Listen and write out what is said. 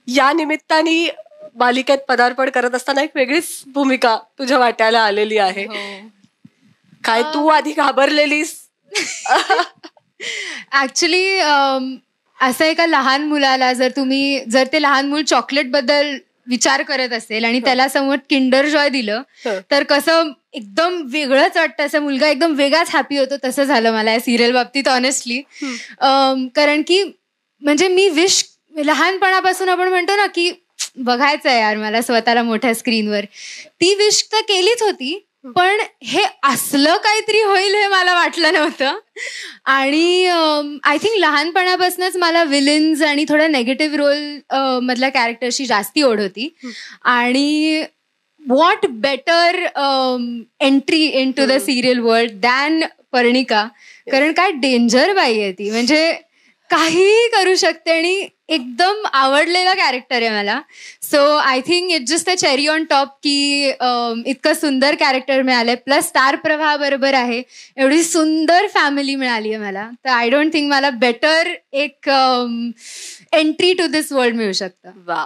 या निमित्ताने मालिकेत पदार्पण करत असताना एक वेगळीच भूमिका तुझ्या वाट्याला आलेली आहे. काय तू आधी घाबरलेलीस? ऍक्च्युली असं एका लहान मुलाला जर ते लहान मूल चॉकलेट बद्दल विचार करत असेल आणि त्याला समोर किंडर जॉय दिलं तर कसं एकदम वेगळंच वाटतं, असं मुलगा एकदम वेगळाच हॅपी होतो. तसं झालं मला या सिरियल बाबतीत ऑनेस्टली. कारण की म्हणजे मी विश लहानपणापासून आपण म्हणतो ना की बघायचं आहे यार मला स्वतःला मोठ्या स्क्रीनवर, ती विश तर केलीच होती, पण हे असलं काहीतरी होईल हे मला वाटलं नव्हतं. आणि आय थिंक लहानपणापासूनच मला विलन्स आणि थोड्या नेगेटिव्ह रोल मधल्या कॅरेक्टरची जास्ती ओढ होती. आणि what better entry in to the serial world than Parnika. कारण काय डेंजर बाई आहे ती, म्हणजे काहीही करू शकते आणि एकदम आवडलेला कॅरेक्टर आहे मला. So I think it's just a cherry on top की इतकं सुंदर कॅरेक्टर मिळालंय, प्लस स्टार प्रवाह बरोबर आहे, एवढी सुंदर फॅमिली मिळाली आहे मला. तर आय डोंट थिंक मला बेटर एक एंट्री टू दिस वर्ल्ड मिळू शकतं. वा.